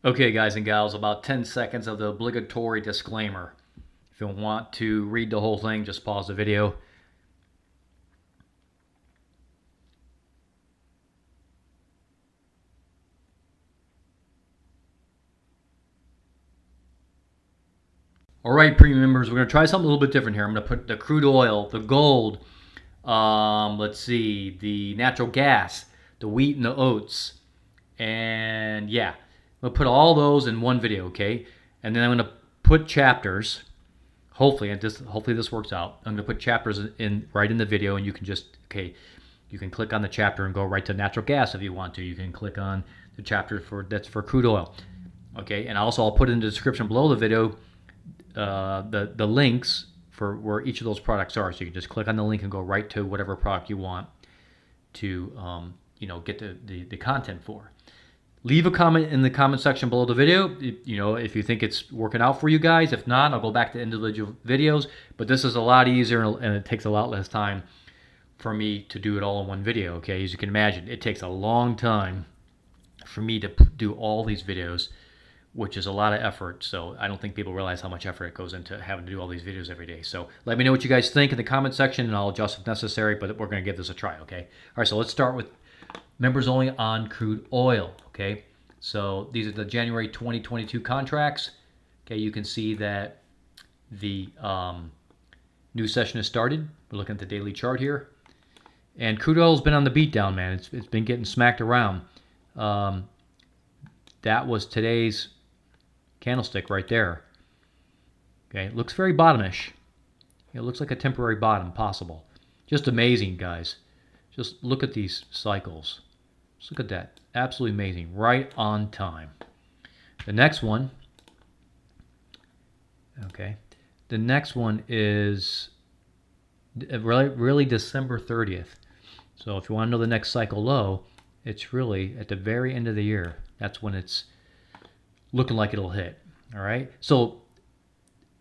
Okay, guys and gals, about 10 seconds of the obligatory disclaimer. If you want to read the whole thing, just pause the video. All right, premium members, we're going to try something a little bit different here. I'm going to put the crude oil, the gold, let's see, the natural gas, the wheat and the oats, and yeah, I'm going to put all those in one video, okay? And then I'm going to put chapters. Hopefully this works out. I'm going to put chapters in right in the video, and you can just you can click on the chapter and go right to natural gas if you want to. You can click on the chapter that's for crude oil, okay? And also I'll put in the description below the video the links for where each of those products are, so you can just click on the link and go right to whatever product you want to get the content for. Leave a comment in the comment section below the video, if you think it's working out for you guys. If not, I'll go back to individual videos, but this is a lot easier and it takes a lot less time for me to do it all in one video, okay? As you can imagine, it takes a long time for me to do all these videos, which is a lot of effort. So I don't think people realize how much effort it goes into having to do all these videos every day. So let me know what you guys think in the comment section, and I'll adjust if necessary, but we're going to give this a try, okay? All right, so let's start with members only on crude oil, okay? So these are the January 2022 contracts. Okay, you can see that the new session has started. We're looking at the daily chart here. And crude oil's been on the beatdown, man. It's been getting smacked around. That was today's candlestick right there. Okay, it looks very bottomish. It looks like a temporary bottom possible. Just amazing, guys. Just look at these cycles. Just look at that. Absolutely amazing. Right on time. The next one, okay, the next one is really December 30th. So if you want to know the next cycle low, it's really at the very end of the year. That's when it's looking like it'll hit. All right. So,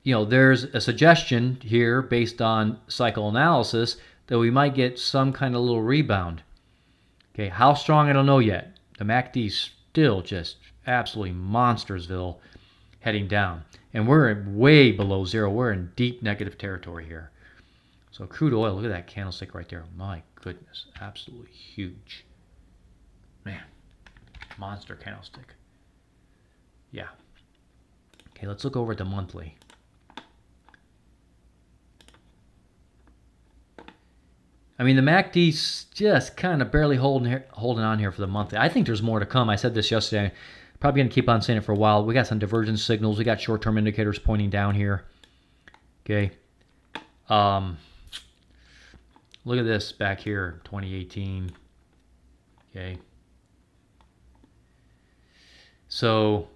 there's a suggestion here based on cycle analysis that we might get some kind of little rebound. Okay. How strong, I don't know yet. The MACD's still just absolutely monstersville heading down. And we're way below zero. We're in deep negative territory here. So crude oil, look at that candlestick right there. My goodness. Absolutely huge. Man. Monster candlestick. Yeah. Okay, let's look over at the monthly. I mean, the MACD's just kind of barely holding on here for the monthly. I think there's more to come. I said this yesterday. Probably going to keep on saying it for a while. We got some divergence signals. We got short-term indicators pointing down here. Okay. Look at this back here, 2018. Okay. So,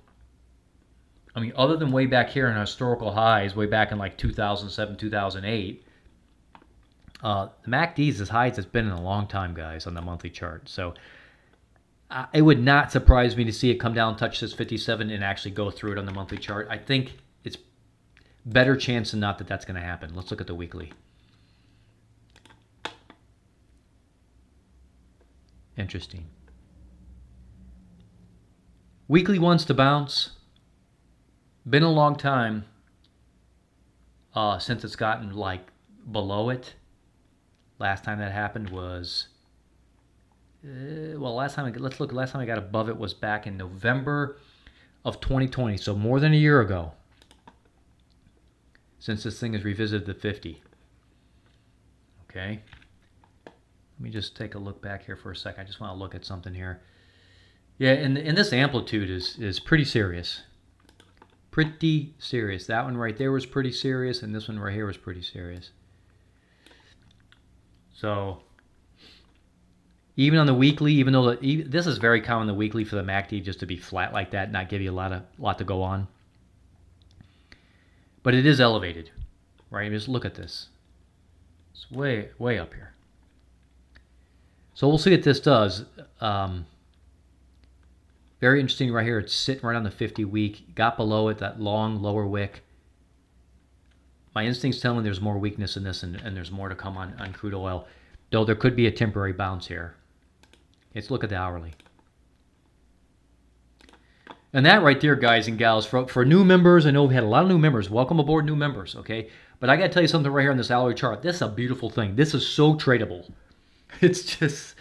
I mean, other than way back here in historical highs, way back in like 2007, 2008, the MACD is as high as it's been in a long time, guys, on the monthly chart. So it would not surprise me to see it come down, touch this 57, and actually go through it on the monthly chart. I think it's better chance than not that that's going to happen. Let's look at the weekly. Interesting. Weekly wants to bounce. Been a long time since it's gotten like below it. Last time that happened was last time I got above it was back in November of 2020, so more than a year ago, since this thing has revisited the 50. Okay, let me just take a look back here for a second. I just want to look at something here. Yeah, and this amplitude is pretty serious. Pretty serious. That one right there was pretty serious, and this one right here was pretty serious. So even on the weekly, even though this is very common, the weekly for the MACD just to be flat like that, not give you a lot to go on. But it is elevated, right? Just look at this. It's way up here. So we'll see what this does. Very interesting right here. It's sitting right on the 50-week. Got below it, that long lower wick. My instincts tell me there's more weakness in this, and there's more to come on crude oil, though there could be a temporary bounce here. Let's look at the hourly. And that right there, guys and gals, for new members, I know we had a lot of new members. Welcome aboard, new members, okay? But I got to tell you something right here on this alloy chart. This is a beautiful thing. This is so tradable. It's just,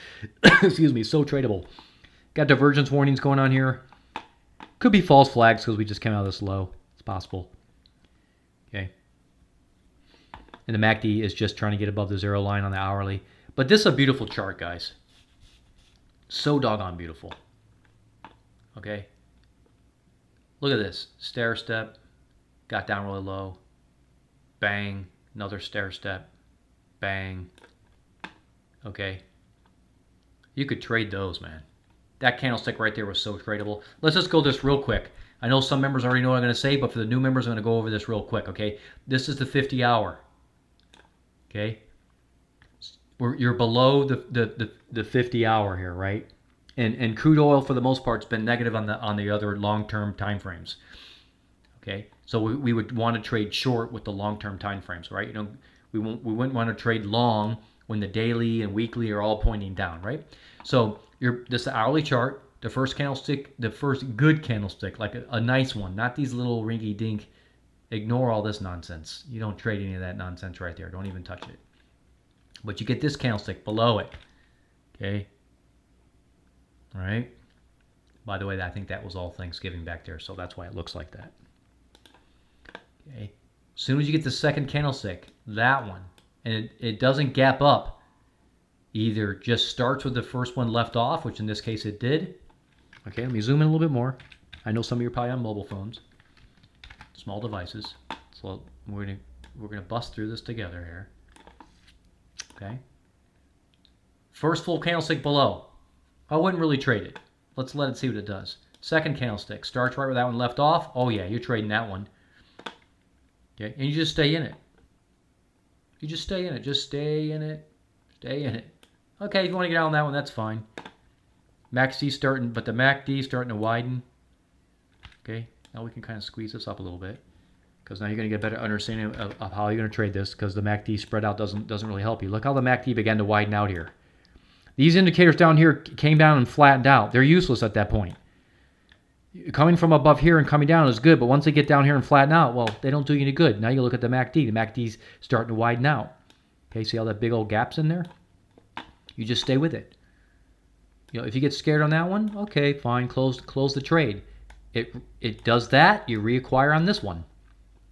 excuse me, so tradable. Got divergence warnings going on here. Could be false flags because we just came out of this low. It's possible. Okay. And the MACD is just trying to get above the 0 line on the hourly. But this is a beautiful chart, guys. So doggone beautiful. Okay. Look at this. Stair step. Got down really low. Bang. Another stair step. Bang. Okay. You could trade those, man. That candlestick right there was so tradable. Let's just go this real quick. I know some members already know what I'm going to say, but for the new members, I'm going to go over this real quick, okay? This is the 50 hour. Okay? You're below the 50 hour here, right? And crude oil, for the most part, has been negative on the other long-term time frames. Okay? So we would want to trade short with the long-term time frames, right? You know, we wouldn't want to trade long when the daily and weekly are all pointing down, right? So this is the hourly chart, the first candlestick, the first good candlestick, like a nice one, not these little rinky-dink. Ignore all this nonsense. You don't trade any of that nonsense right there. Don't even touch it. But you get this candlestick below it. Okay? All right? By the way, I think that was all Thanksgiving back there, so that's why it looks like that. Okay? As soon as you get the second candlestick, that one, and it doesn't gap up, either just starts with the first one left off, which in this case it did. Okay, let me zoom in a little bit more. I know some of you are probably on mobile phones, small devices. So we're gonna bust through this together here. Okay. First full candlestick below. I wouldn't really trade it. Let's let it see what it does. Second candlestick starts right where that one left off. Oh yeah, you're trading that one. Okay, and you just stay in it. You just stay in it. Just stay in it. Stay in it. Okay, if you want to get out on that one, that's fine. MACD starting, but the MACD starting to widen. Okay, now we can kind of squeeze this up a little bit, because now you're going to get a better understanding of how you're going to trade this, because the MACD spread out doesn't really help you. Look how the MACD began to widen out here. These indicators down here came down and flattened out. They're useless at that point. Coming from above here and coming down is good, but once they get down here and flatten out, well, they don't do you any good. Now you look at the MACD. The MACD's starting to widen out. Okay, see how that big old gap's in there? You just stay with it. You know, if you get scared on that one, okay, fine, close the trade. It does that, you reacquire on this one.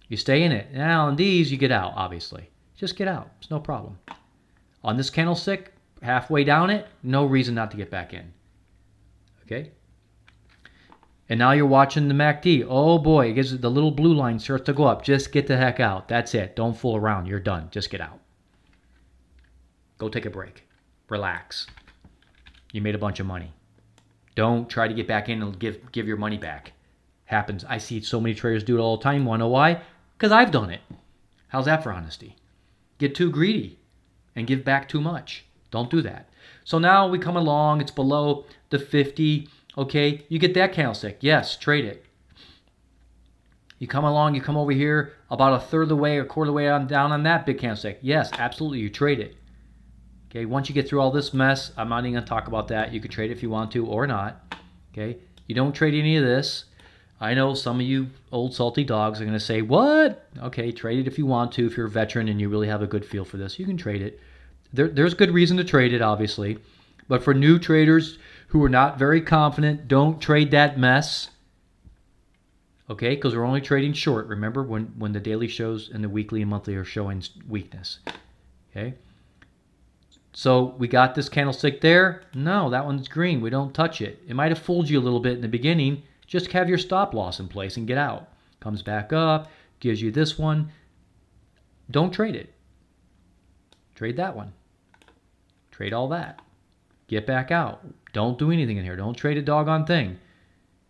You stay in it. Now on these, you get out, obviously. Just get out. It's no problem. On this candlestick, halfway down it, no reason not to get back in. Okay? And now you're watching the MACD. Oh boy, it gives the little blue line starts to go up. Just get the heck out. That's it. Don't fool around. You're done. Just get out. Go take a break. Relax. You made a bunch of money. Don't try to get back in and give your money back. Happens. I see so many traders do it all the time. Want to know why? Because I've done it. How's that for honesty? Get too greedy and give back too much. Don't do that. So now we come along. It's below the 50. Okay, you get that candlestick. Yes, trade it. You come along. You come over here about a third of the way or quarter of the way down on that big candlestick. Yes, absolutely. You trade it. Okay, once you get through all this mess, I'm not even going to talk about that. You could trade it if you want to or not. Okay, you don't trade any of this. I know some of you old salty dogs are going to say, what? Okay, trade it if you want to. If you're a veteran and you really have a good feel for this, you can trade it. There's good reason to trade it, obviously. But for new traders who are not very confident, don't trade that mess. Okay, because we're only trading short. Remember when the daily shows and the weekly and monthly are showing weakness. Okay. So we got this candlestick there. No, that one's green. We don't touch it. It might have fooled you a little bit in the beginning. Just have your stop loss in place and get out. Comes back up, gives you this one. Don't trade it. Trade that one. Trade all that. Get back out. Don't do anything in here. Don't trade a doggone thing.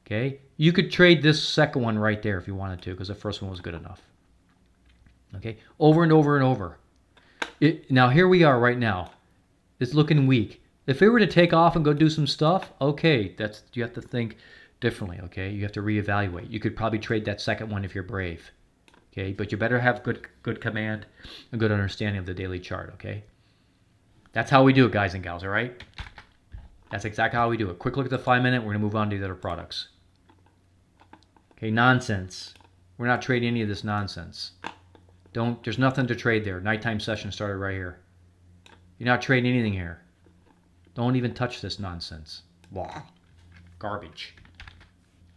Okay? You could trade this second one right there if you wanted to, because the first one was good enough. Okay? Over and over and over. Now here we are right now. It's looking weak. If it were to take off and go do some stuff, okay, you have to think differently, okay? You have to reevaluate. You could probably trade that second one if you're brave, okay? But you better have good command and good understanding of the daily chart, okay? That's how we do it, guys and gals, all right? That's exactly how we do it. Quick look at the 5 minute. We're going to move on to the other products. Okay, nonsense. We're not trading any of this nonsense. There's nothing to trade there. Nighttime session started right here. You're not trading anything here. Don't even touch this nonsense. Blah. Garbage.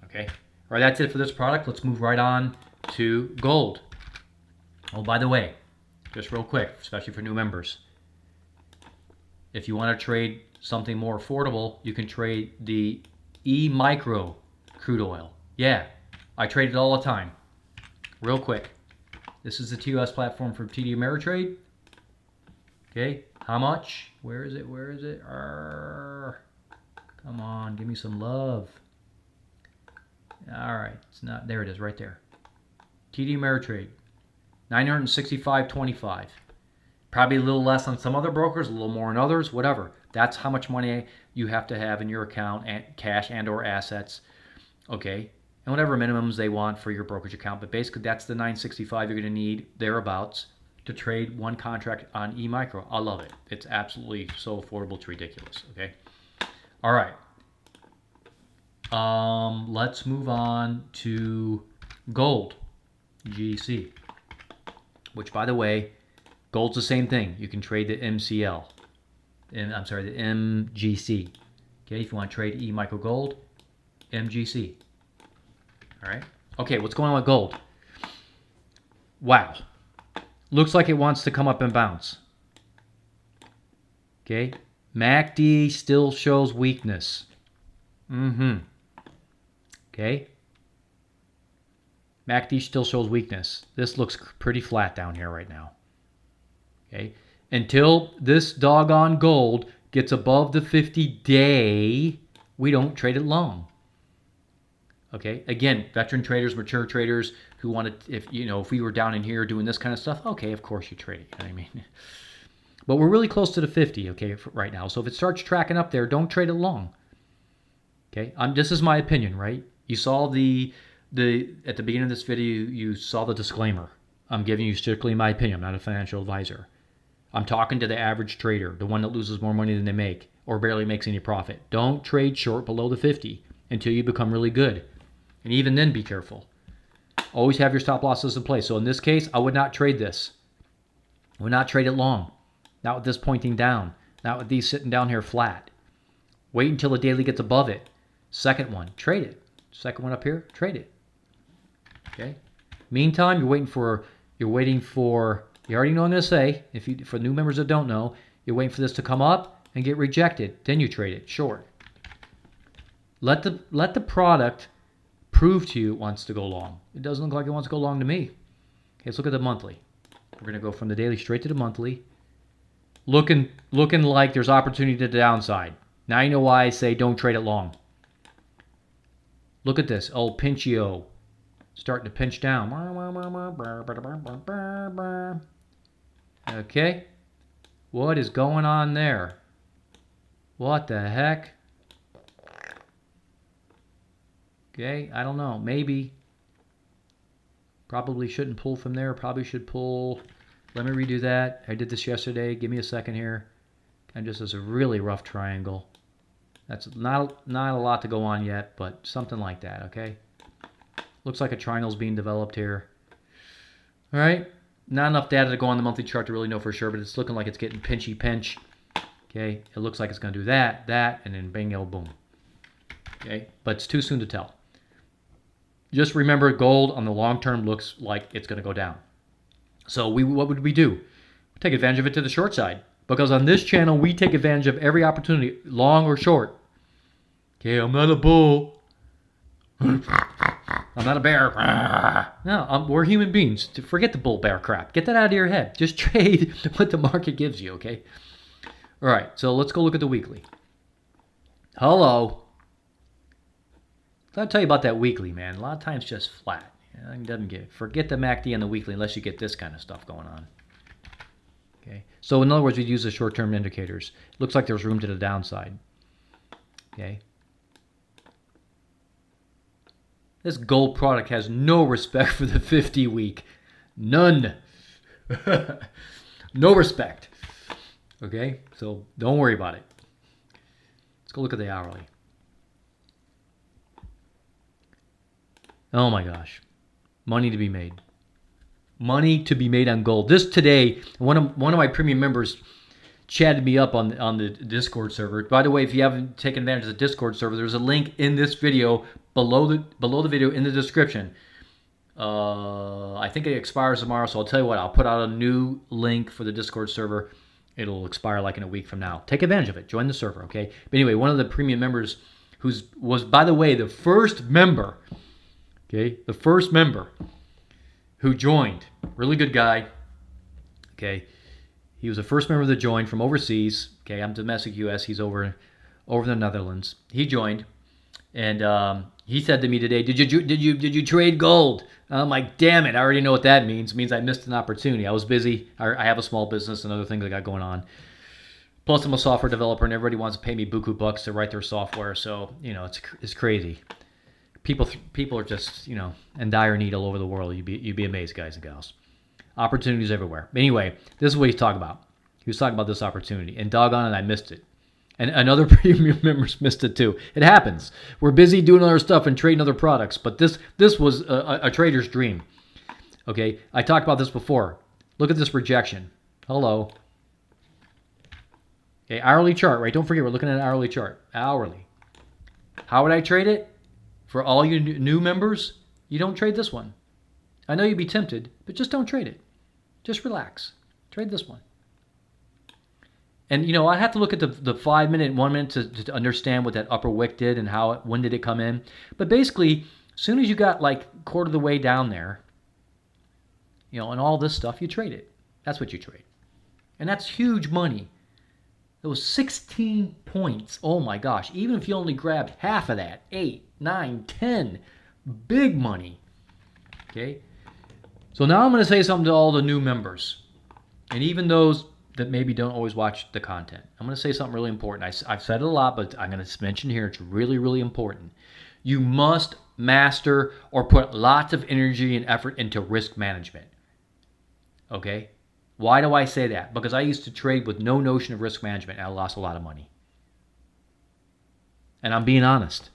Okay. All right, that's it for this product. Let's move right on to gold. Oh, by the way, just real quick, especially for new members, if you want to trade something more affordable, you can trade the E-Micro crude oil. Yeah, I trade it all the time. Real quick. This is the TOS platform for TD Ameritrade. Okay, how much? Where is it? Where is it? Come on, give me some love. All right, it's not. There it is, right there. TD Ameritrade, $965.25. Probably a little less on some other brokers, a little more on others, whatever. That's how much money you have to have in your account, and cash and or assets. Okay, and whatever minimums they want for your brokerage account. But basically, that's the $965 you're going to need thereabouts to trade one contract on E-Micro. I love it. It's absolutely so affordable, it's ridiculous. Okay. All right. Let's move on to gold, GC. Which, by the way, gold's the same thing. You can trade the MCL. And I'm sorry, the MGC. Okay, if you want to trade E-Micro Gold, MGC. All right. Okay, what's going on with gold? Wow. Looks like it wants to come up and bounce. Okay. MACD still shows weakness. Okay. MACD still shows weakness. This looks pretty flat down here right now. Okay. Until this doggone gold gets above the 50-day, we don't trade it long. Okay. Again, veteran traders, mature traders who want to, if we were down in here doing this kind of stuff, okay, of course you trade it. You know what I mean? But we're really close to the 50, okay, right now. So if it starts tracking up there, don't trade it long. Okay. This is my opinion, right? You saw at the beginning of this video, you saw the disclaimer. I'm giving you strictly my opinion. I'm not a financial advisor. I'm talking to the average trader, the one that loses more money than they make or barely makes any profit. Don't trade short below the 50 until you become really good. And even then, be careful. Always have your stop losses in place. So in this case, I would not trade this. I would not trade it long. Not with this pointing down. Not with these sitting down here flat. Wait until the daily gets above it. Second one, trade it. Second one up here, trade it. Okay. Meantime, you're waiting for. You already know what I'm going to say. For new members that don't know, you're waiting for this to come up and get rejected. Then you trade it short. Let the product prove to you it wants to go long. It doesn't look like it wants to go long to me. Okay, let's look at the monthly. We're going to go from the daily straight to the monthly. Looking like there's opportunity to the downside. Now you know why I say don't trade it long. Look at this. Oh, Pinchio. Starting to pinch down. Okay. What is going on there? What the heck? Okay, I don't know. Maybe. Probably shouldn't pull from there. Probably should pull. Let me redo that. I did this yesterday. Give me a second here. And just as a really rough triangle. That's not a lot to go on yet, but something like that, okay? Looks like a triangle's being developed here. All right. Not enough data to go on the monthly chart to really know for sure, but it's looking like it's getting pinchy pinch. Okay. It looks like it's going to do that, and then bingo, boom. Okay. But it's too soon to tell. Just remember, gold on the long term looks like it's going to go down. So what would we do? Take advantage of it to the short side. Because on this channel, we take advantage of every opportunity, long or short. Okay, I'm not a bull. I'm not a bear. No, we're human beings. Forget the bull bear crap. Get that out of your head. Just trade what the market gives you, okay? All right, so let's go look at the weekly. Hello. So I'll tell you about that weekly, man. A lot of times just flat. It doesn't forget the MACD on the weekly unless you get this kind of stuff going on. Okay. So in other words, we use the short-term indicators. Looks like there's room to the downside. Okay. This gold product has no respect for the 50-week. None. No respect. Okay. So don't worry about it. Let's go look at the hourly. Oh my gosh. Money to be made. Money to be made on gold. This today, one of my premium members chatted me up on the Discord server. By the way, if you haven't taken advantage of the Discord server, there's a link in this video below the video in the description. I think it expires tomorrow, so I'll tell you what. I'll put out a new link for the Discord server. It'll expire like in a week from now. Take advantage of it. Join the server, okay? But anyway, one of the premium members was, by the way, the first member, okay? The first member who joined. Really good guy, okay? He was the first member that joined from overseas. Okay, I'm domestic U.S. He's over the Netherlands. He joined, and he said to me today, "Did you trade gold?" I'm like, "Damn it! I already know what that means. It means I missed an opportunity. I was busy. I have a small business and other things I got going on. Plus, I'm a software developer, and everybody wants to pay me buku bucks to write their software. So it's crazy. People are just in dire need all over the world. You'd be amazed, guys and gals. Opportunities everywhere. Anyway, this is what he's talking about. He was talking about this opportunity, and doggone it, I missed it. And other premium members missed it too. It happens. We're busy doing other stuff and trading other products, but this was a trader's dream. Okay, I talked about this before. Look at this rejection. Hello. Okay, hourly chart, right? Don't forget, we're looking at an hourly chart. Hourly. How would I trade it? For all you new members, you don't trade this one. I know you'd be tempted, but just don't trade it. Just relax. Trade this one. And, I have to look at the 5 minute, 1 minute to understand what that upper wick did and when did it come in. But basically, as soon as you got like quarter of the way down there, and all this stuff, you trade it. That's what you trade. And that's huge money. It was 16 points. Oh my gosh. Even if you only grabbed half of that, 8, 9, 10, big money. Okay. So now I'm going to say something to all the new members, and even those that maybe don't always watch the content. I'm going to say something really important. I've said it a lot, but I'm going to mention here it's really, really important. You must master or put lots of energy and effort into risk management. Okay? Why do I say that? Because I used to trade with no notion of risk management, and I lost a lot of money. And I'm being honest.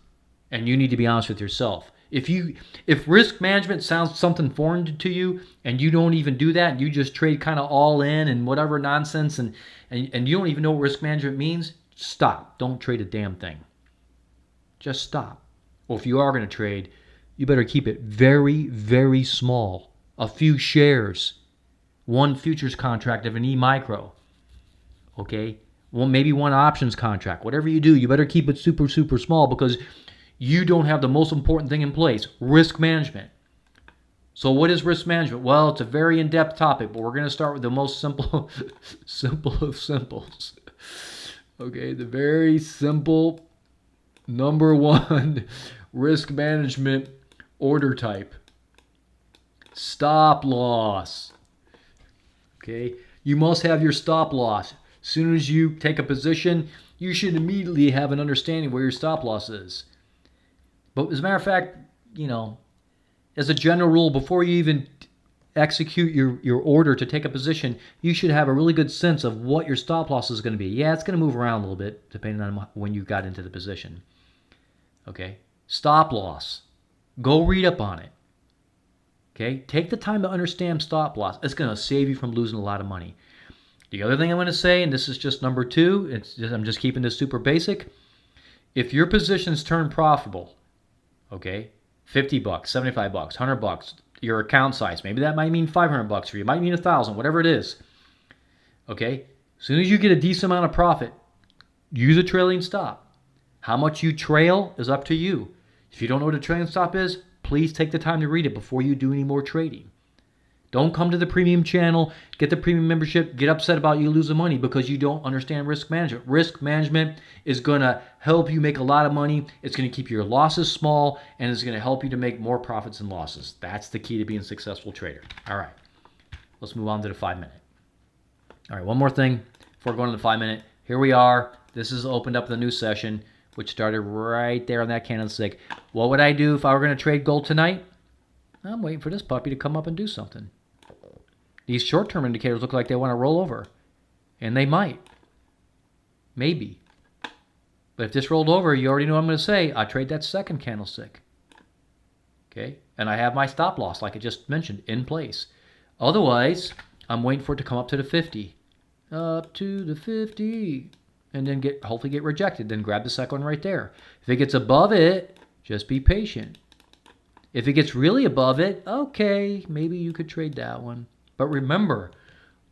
And you need to be honest with yourself. If risk management sounds something foreign to you and you don't even do that, and you just trade kind of all in and whatever nonsense, and you don't even know what risk management means, stop. Don't trade a damn thing. Just stop. Or if you are going to trade, you better keep it very, very small. A few shares. One futures contract of an E-micro. Okay? Well, maybe one options contract. Whatever you do, you better keep it super, super small, because you don't have the most important thing in place, risk management. So what is risk management? Well, it's a very in-depth topic, but we're going to start with the most simple of simples. Okay, the very simple number one risk management order type. Stop loss. Okay, you must have your stop loss. As soon as you take a position, you should immediately have an understanding where your stop loss is. But as a matter of fact, as a general rule, before you even execute your order to take a position, you should have a really good sense of what your stop loss is going to be. Yeah, it's going to move around a little bit depending on when you got into the position. Okay? Stop loss. Go read up on it. Okay? Take the time to understand stop loss. It's going to save you from losing a lot of money. The other thing I'm going to say, and this is just number 2, I'm just keeping this super basic. If your positions turn profitable, okay, $50, $75, $100, your account size, maybe that might mean $500 for you, it might mean $1,000, whatever it is. Okay, as soon as you get a decent amount of profit, use a trailing stop. How much you trail is up to you. If you don't know what a trailing stop is, please take the time to read it before you do any more trading. Don't come to the premium channel, get the premium membership, get upset about you losing money because you don't understand risk management. Risk management is going to help you make a lot of money. It's going to keep your losses small, and it's going to help you to make more profits than losses. That's the key to being a successful trader. All right, let's move on to the 5 minute. All right, one more thing before going to the 5 minute. Here we are. This is opened up the new session, which started right there on that candlestick. What would I do if I were going to trade gold tonight? I'm waiting for this puppy to come up and do something. These short-term indicators look like they want to roll over. And they might. Maybe. But if this rolled over, you already know what I'm going to say. I trade that second candlestick. Okay? And I have my stop loss, like I just mentioned, in place. Otherwise, I'm waiting for it to come up to the 50. Up to the 50. And then hopefully get rejected. Then grab the second one right there. If it gets above it, just be patient. If it gets really above it, okay, maybe you could trade that one. But remember,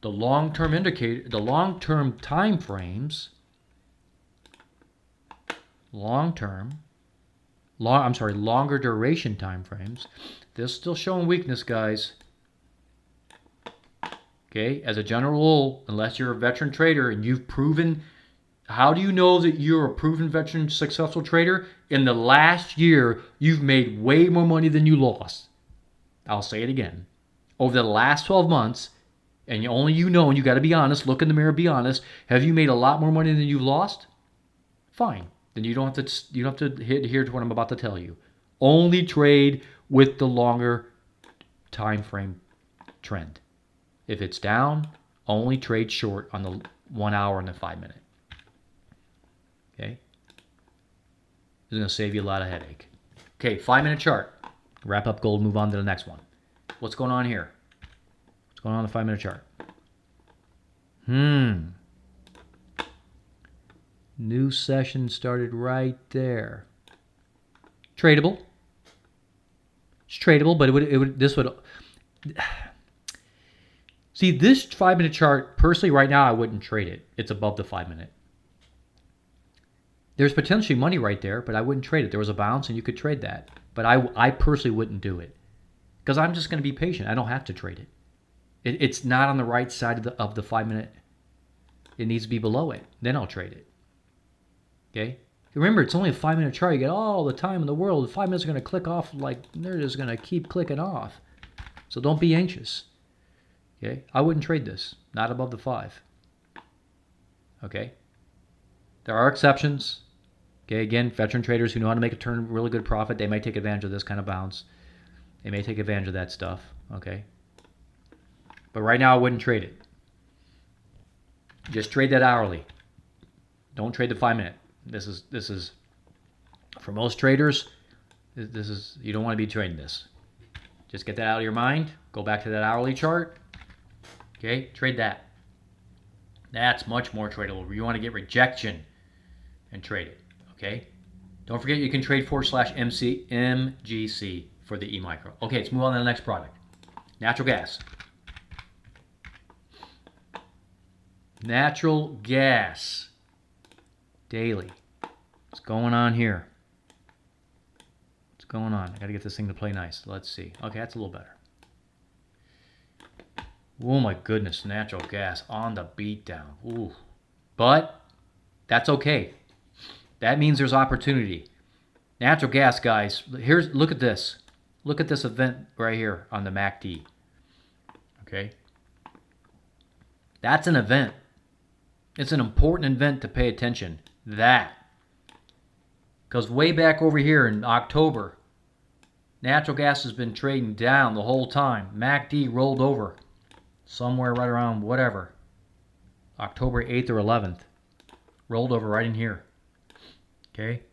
the long-term indicator, the long-term time frames, longer duration time frames, they're still showing weakness, guys. Okay, as a general rule, unless you're a veteran trader and you've proven, how do you know that you're a proven veteran successful trader? In the last year, you've made way more money than you lost. I'll say it again. Over the last 12 months, and only you know, and you got to be honest, look in the mirror, be honest, have you made a lot more money than you've lost? Fine. Then you don't have to adhere to what I'm about to tell you. Only trade with the longer time frame trend. If it's down, only trade short on the 1 hour and the 5 minute. Okay? It's going to save you a lot of headache. Okay, 5 minute chart. Wrap up gold, move on to the next one. What's going on here? What's going on the 5 minute chart? New session started right there. Tradable. It's tradable, but this would see this 5 minute chart. Personally, right now, I wouldn't trade it. It's above the 5 minute. There's potentially money right there, but I wouldn't trade it. There was a bounce, and you could trade that. But I personally wouldn't do it because I'm just going to be patient. I don't have to trade it. It's not on the right side of the 5 minute. It needs to be below it. Then I'll trade it. Okay? Remember, it's only a 5 minute chart. You get all the time in the world. The 5 minutes are going to click off like they're just going to keep clicking off. So don't be anxious. Okay? I wouldn't trade this. Not above the 5. Okay? There are exceptions. Okay? Again, veteran traders who know how to make a turn really good profit, they might take advantage of this kind of bounce. They may take advantage of that stuff. Okay? But right now, I wouldn't trade it. Just trade that hourly. Don't trade the 5 minute. This is for most traders. This is you don't want to be trading this. Just get that out of your mind. Go back to that hourly chart. Okay, trade that. That's much more tradable. You want to get rejection and trade it. Okay. Don't forget you can trade /MGC for the E-micro. Okay, let's move on to the next product. Natural gas. Natural gas. Daily. What's going on here? What's going on? I got to get this thing to play nice. Let's see. Okay, that's a little better. Oh my goodness, natural gas on the beatdown. Ooh. But that's okay. That means there's opportunity. Natural gas, guys. Look at this. Look at this event right here on the MACD. Okay? That's an event. It's an important event to pay attention. That. Because way back over here in October, natural gas has been trading down the whole time. MACD rolled over somewhere right around whatever, October 8th or 11th. Rolled over right in here. Okay?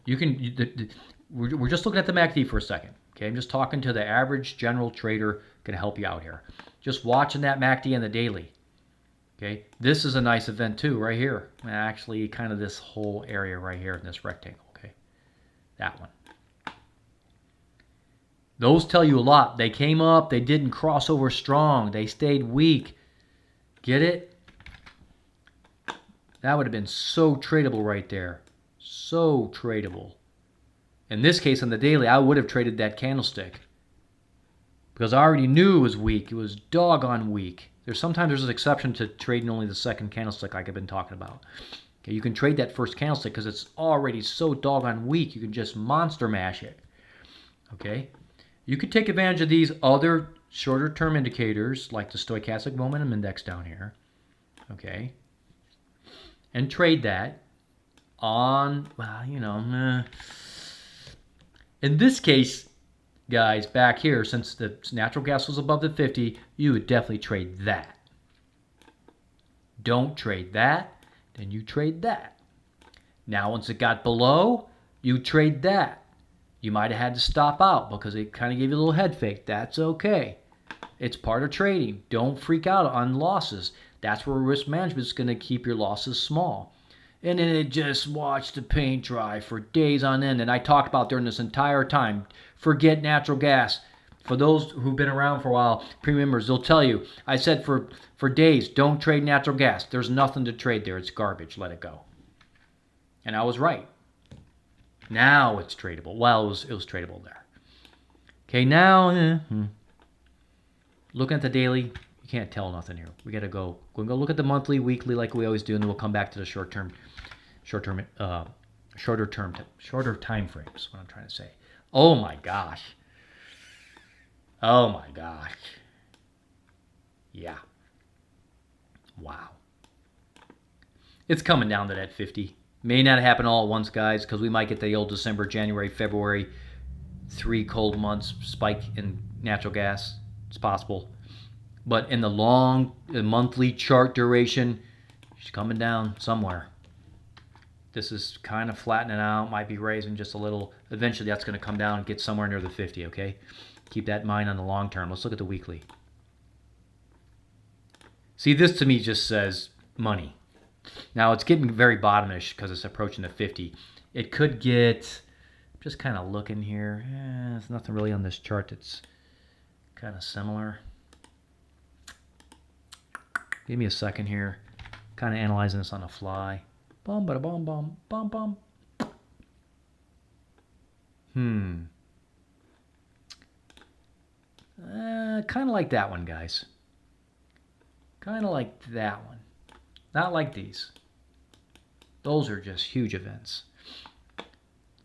We're just looking at the MACD for a second. Okay? I'm just talking to the average general trader. Going to help you out here. Just watching that MACD on the daily. Okay, this is a nice event too, right here. Actually, kind of this whole area right here in this rectangle. Okay, that one. Those tell you a lot. They came up, they didn't cross over strong, they stayed weak. Get it? That would have been so tradable right there. So tradable. In this case, on the daily, I would have traded that candlestick because I already knew it was weak. It was doggone weak. Sometimes there's an exception to trading only the second candlestick like I've been talking about. Okay, you can trade that first candlestick because it's already so doggone weak. You can just monster mash it. Okay, you could take advantage of these other shorter term indicators like the stochastic momentum index down here. Okay, and trade that on, well, in this case, guys, back here, since the natural gas was above the 50, you would definitely trade that. Don't trade that, then you trade that. Now, once it got below, you trade that. You might have had to stop out because it kind of gave you a little head fake. That's okay. It's part of trading. Don't freak out on losses. That's where risk management is going to keep your losses small. And then it just watched the paint dry for days on end. And I talked about during this entire time, forget natural gas. For those who've been around for a while, premium members, they'll tell you, I said for days, don't trade natural gas. There's nothing to trade there. It's garbage. Let it go. And I was right. Now it's tradable. Well, it was tradable there. Okay, now, looking at the daily, you can't tell nothing here. We got to go. We're going to go look at the monthly, weekly like we always do, and then we'll come back to the shorter time frames, what I'm trying to say. Oh my gosh. Oh my gosh. Yeah. Wow. It's coming down to that 50. May not happen all at once, guys, because we might get the old December, January, February, 3 cold months spike in natural gas. It's possible. But in the monthly chart duration, it's coming down somewhere. This is kind of flattening out, might be raising just a little. Eventually, that's going to come down and get somewhere near the 50, okay? Keep that in mind on the long term. Let's look at the weekly. See, this to me just says money. Now, it's getting very bottomish because it's approaching the 50. It could get, just kind of looking here. There's nothing really on this chart that's kind of similar. Give me a second here. Kind of analyzing this on the fly. Bum, bada, bum, bum, bum, bum. Kind of like that one, guys. Kind of like that one. Not like these. Those are just huge events.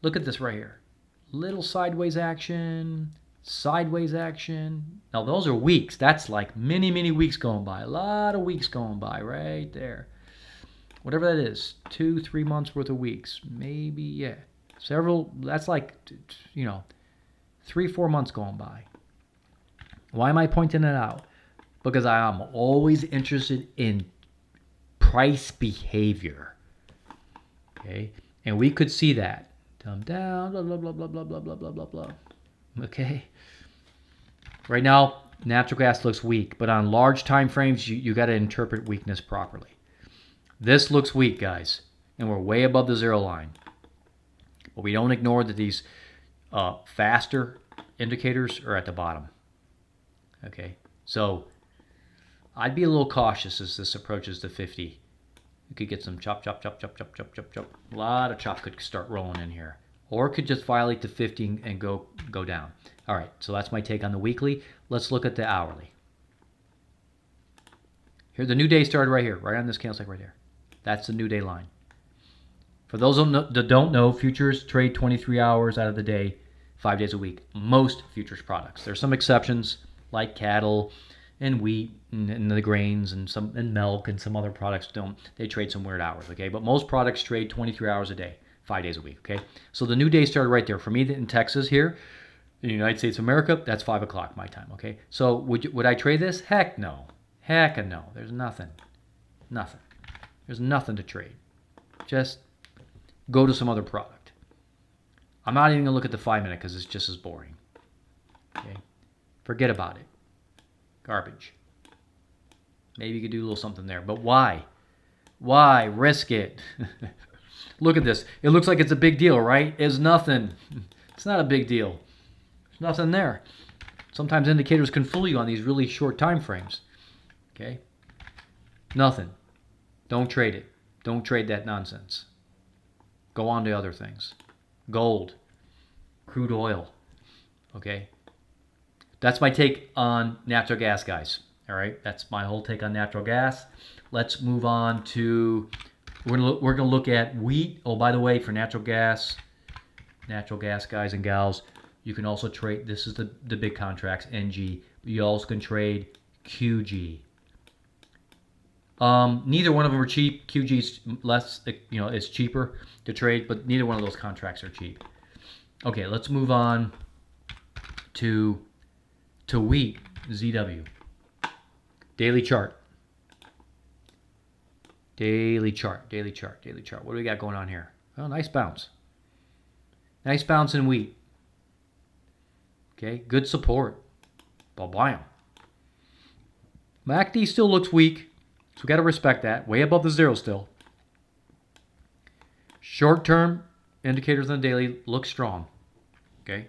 Look at this right here. Little sideways action, sideways action. Now those are weeks. That's like many, many weeks going by. A lot of weeks going by right there. Whatever that is, 2-3 months worth of weeks. Maybe, yeah. Several, that's like, 3-4 months going by. Why am I pointing it out? Because I am always interested in price behavior. Okay? And we could see that. Come down, blah, blah, blah, blah, blah, blah, blah, blah, blah, blah. Okay? Right now, natural gas looks weak, but on large time frames, you got to interpret weakness properly. This looks weak, guys, and we're way above the zero line. But we don't ignore that these faster indicators are at the bottom. Okay? So I'd be a little cautious as this approaches the 50. You could get some chop, chop, chop, chop, chop, chop, chop, chop. A lot of chop could start rolling in here. Or it could just violate the 50 and go down. All right, so that's my take on the weekly. Let's look at the hourly. Here, the new day started right here, right on this candlestick right there. That's the new day line. For those that don't know, futures trade 23 hours out of the day, 5 days a week. Most futures products. There's some exceptions like cattle and wheat and the grains and milk and some other products don't. They trade some weird hours, okay? But most products trade 23 hours a day, 5 days a week, okay? So the new day started right there. For me in Texas here, in the United States of America, that's 5 o'clock my time, okay? So would I trade this? Heck no. Heck no. There's nothing. Nothing. There's nothing to trade. Just go to some other product. I'm not even going to look at the 5 minute because it's just as boring. Okay? Forget about it. Garbage. Maybe you could do a little something there. But why? Why risk it? Look at this. It looks like it's a big deal, right? It's nothing. It's not a big deal. There's nothing there. Sometimes indicators can fool you on these really short time frames. Okay? Nothing. Don't trade it. Don't trade that nonsense. Go on to other things. Gold. Crude oil. Okay? That's my take on natural gas, guys. All right? That's my whole take on natural gas. Let's move on to, we're going to look at wheat. Oh, by the way, for natural gas guys and gals, you can also trade, this is the big contracts, NG. You also can trade QG. Neither one of them are cheap. QG's less, it's cheaper to trade, but neither one of those contracts are cheap. Okay, let's move on to wheat, ZW. Daily chart. Daily chart. What do we got going on here? Oh, nice bounce. Nice bounce in wheat. Okay, good support. I'll buy them. MACD still looks weak, so we got to respect that. Way above the zero still. Short-term indicators on the daily look strong. Okay.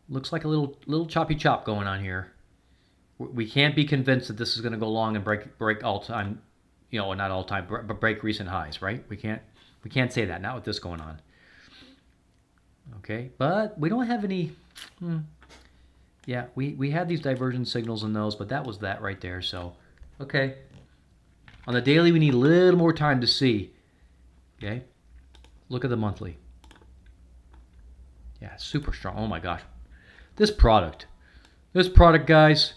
Looks like a little choppy chop going on here. We can't be convinced that this is going to go long and break all time, not all time, but break recent highs, right? We can't say that. Not with this going on. Okay, but we don't have any. Yeah, we had these divergence signals in those, but that was that right there. So, okay. On the daily, we need a little more time to see. Okay, look at the monthly. Yeah, super strong. Oh my gosh, this product, guys.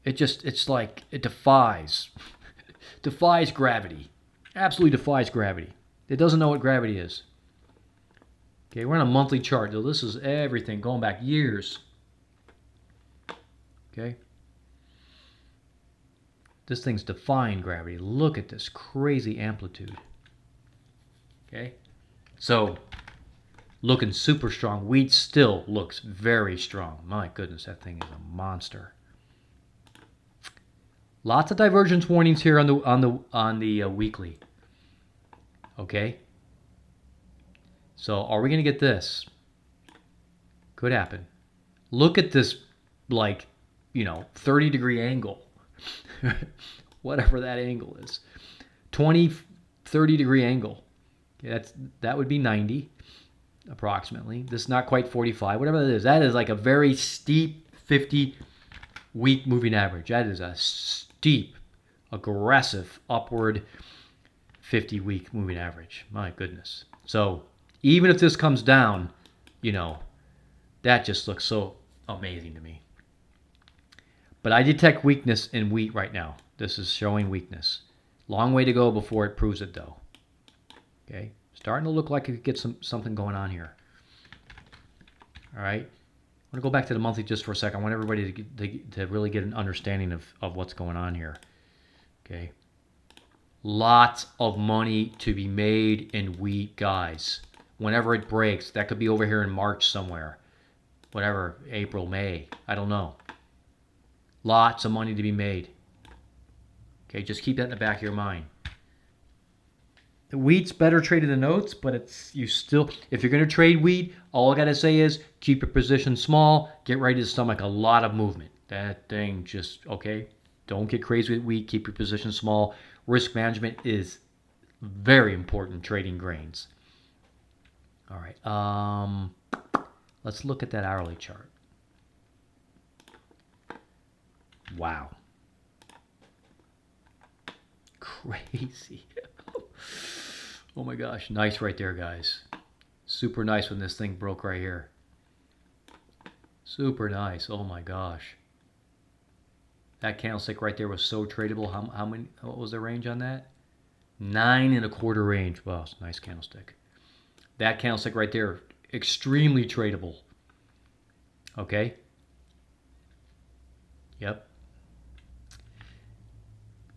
It's like it defies gravity. Absolutely defies gravity. It doesn't know what gravity is. Okay, we're on a monthly chart. So this is everything going back years. Okay. This thing's defying gravity. Look at this crazy amplitude. Okay. So, looking super strong. Wheat still looks very strong. My goodness, that thing is a monster. Lots of divergence warnings here on the weekly. Okay. So, are we going to get this? Could happen. Look at this, 30-degree angle. Whatever that angle is. 20, 30-degree angle. Okay, that would be 90, approximately. This is not quite 45. Whatever that is. That is like a very steep 50-week moving average. That is a steep, aggressive, upward 50-week moving average. My goodness. So, even if this comes down, that just looks so amazing to me. But I detect weakness in wheat right now. This is showing weakness. Long way to go before it proves it, though. Okay, starting to look like it could get something going on here. All right, I'm gonna go back to the monthly just for a second. I want everybody to really get an understanding of what's going on here. Okay, lots of money to be made in wheat, guys. Whenever it breaks, that could be over here in March somewhere. Whatever, April, May, I don't know. Lots of money to be made. Okay, just keep that in the back of your mind. The wheat's better traded than oats, but if you're going to trade wheat, all I got to say is keep your position small, get ready to stomach a lot of movement. That thing just, okay, don't get crazy with wheat, keep your position small. Risk management is very important trading grains. All right, let's look at that hourly chart. Wow. Crazy. Oh my gosh. Nice right there, guys. Super nice when this thing broke right here. Super nice. Oh my gosh. That candlestick right there was so tradable. What was the range on that? 9.25 range. Wow, it's a nice candlestick. That candlestick right there, extremely tradable. Okay. Yep.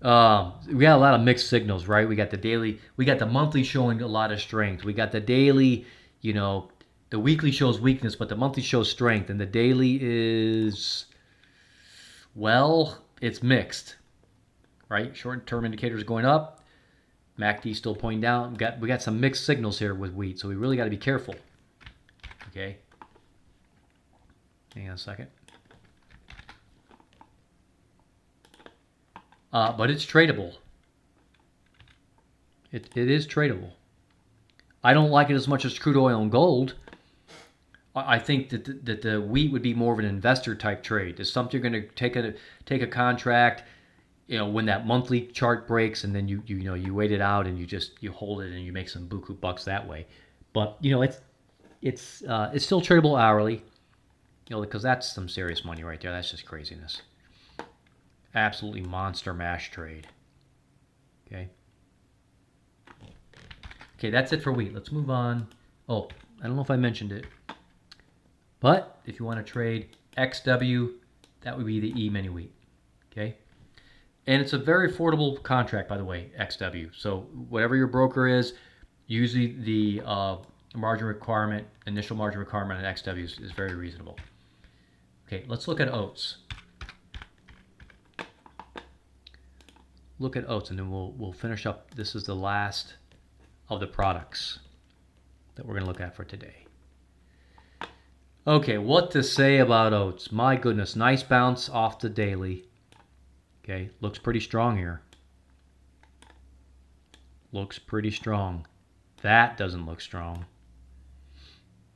We got a lot of mixed signals, right? We got the daily, we got the monthly showing a lot of strength. We got the daily, the weekly shows weakness, but the monthly shows strength. And the daily is, well, it's mixed, right? Short-term indicators going up. MACD still pointing down. We got some mixed signals here with wheat, so we really got to be careful. Okay. Hang on a second. But it's tradable. It is tradable. I don't like it as much as crude oil and gold. I think that the wheat would be more of an investor type trade. It's something you're going to take a contract, when that monthly chart breaks, and then you wait it out and you hold it and you make some buku bucks that way. But it's still tradable hourly, because that's some serious money right there. That's just craziness. Absolutely monster mash trade. Okay, that's it for wheat. Let's move on. Oh, I don't know if I mentioned it, but if you want to trade XW, that would be the E-mini wheat. Okay, and it's a very affordable contract, by the way, XW. So whatever your broker is, usually the margin requirement, initial margin requirement on XW is very reasonable. Okay, let's look at oats. Look at oats, and then we'll finish up. This is the last of the products that we're going to look at for today. Okay, what to say about oats? My goodness, nice bounce off the daily. Okay, looks pretty strong here. Looks pretty strong. That doesn't look strong.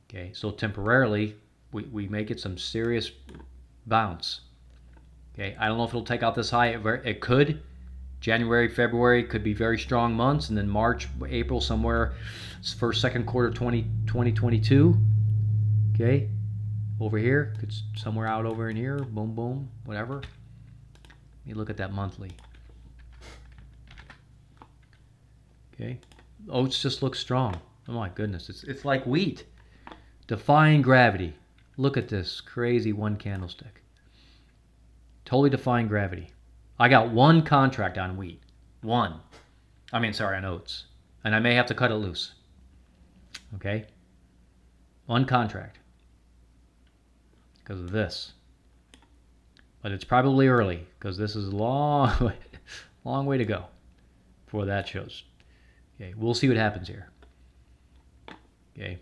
Okay, so temporarily, we may get some serious bounce. Okay, I don't know if it'll take out this high. It could. January, February could be very strong months, and then March, April, somewhere first, second quarter 2022. Okay, over here, it's somewhere out over in here, boom, boom, whatever. Let me look at that monthly. Okay, oats just look strong. Oh my goodness, it's like wheat, defying gravity. Look at this crazy one candlestick. Totally defying gravity. I got one contract on wheat. On oats. And I may have to cut it loose. Okay? One contract. Because of this. But it's probably early, because this is a long way to go before that shows. Okay, we'll see what happens here. Okay.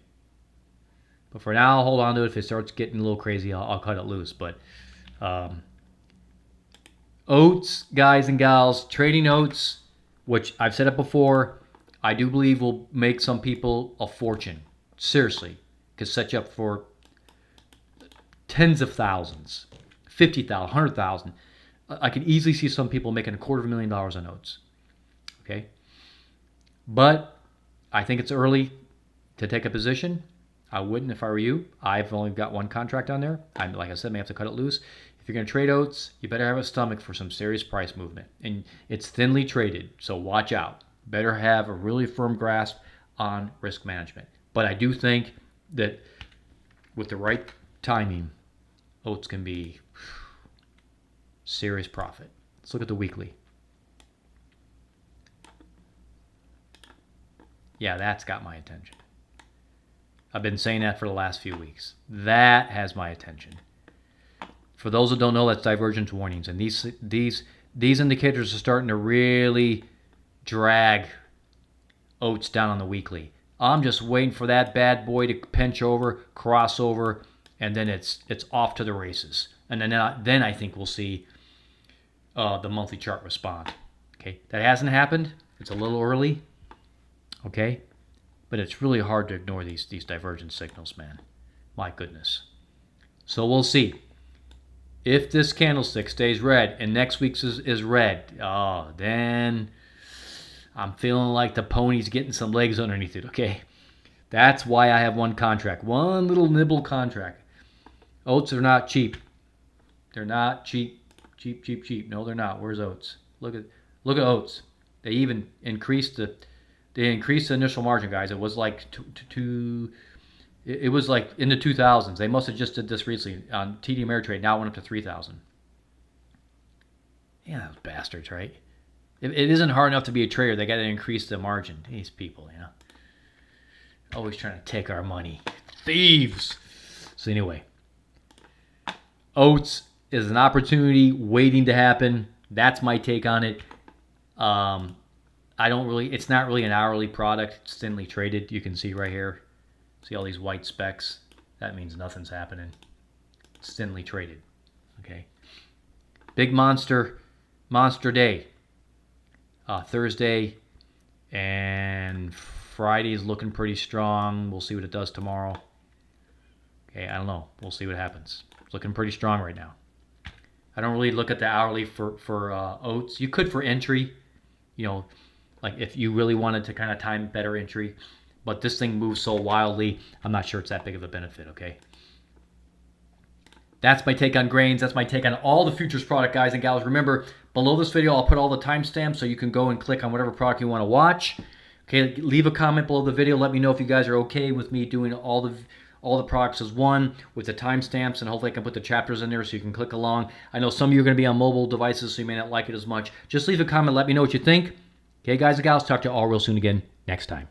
But for now, I'll hold on to it. If it starts getting a little crazy, I'll cut it loose. But oats, guys and gals, trading oats, which I've said it before, I do believe will make some people a fortune. Seriously. Could set you up for tens of thousands, 50,000, 100,000. I could easily see some people making $250,000 on oats. Okay? But I think it's early to take a position. I wouldn't if I were you. I've only got one contract on there. Like I said, may have to cut it loose. If you're going to trade oats, you better have a stomach for some serious price movement. And it's thinly traded, so watch out. Better have a really firm grasp on risk management. But I do think that with the right timing, oats can be serious profit. Let's look at the weekly. Yeah, that's got my attention. I've been saying that for the last few weeks. That has my attention. For those that don't know, that's divergence warnings. And these indicators are starting to really drag oats down on the weekly. I'm just waiting for that bad boy to pinch over, cross over, and then it's off to the races. And then I think we'll see the monthly chart respond. Okay, that hasn't happened. It's a little early. Okay, but it's really hard to ignore these divergence signals, man. My goodness. So we'll see. If this candlestick stays red and next week's is red, then I'm feeling like the pony's getting some legs underneath it, okay? That's why I have one contract. One little nibble contract. Oats are not cheap. They're not cheap. Cheap. No, they're not. Where's oats? Look at oats. They even increased the initial margin, guys. It was like it was like in the 2000s. They must have just did this recently on TD Ameritrade. Now it went up to 3,000. Yeah, those bastards, right? It isn't hard enough to be a trader. They got to increase the margin. These people, you know, always trying to take our money. Thieves. So anyway, oats is an opportunity waiting to happen. That's my take on it. It's not really an hourly product. It's thinly traded. You can see right here. See all these white specks? That means nothing's happening. It's thinly traded. Okay. Big monster day. Thursday and Friday is looking pretty strong. We'll see what it does tomorrow. Okay, I don't know. We'll see what happens. It's looking pretty strong right now. I don't really look at the hourly for oats. You could for entry, like if you really wanted to kind of time better entry. But this thing moves so wildly, I'm not sure it's that big of a benefit, okay? That's my take on grains. That's my take on all the futures product, guys and gals. Remember, below this video, I'll put all the timestamps so you can go and click on whatever product you want to watch. Okay, leave a comment below the video. Let me know if you guys are okay with me doing all the products as one with the timestamps, and hopefully I can put the chapters in there so you can click along. I know some of you are going to be on mobile devices, so you may not like it as much. Just leave a comment. Let me know what you think. Okay, guys and gals, talk to you all real soon again next time.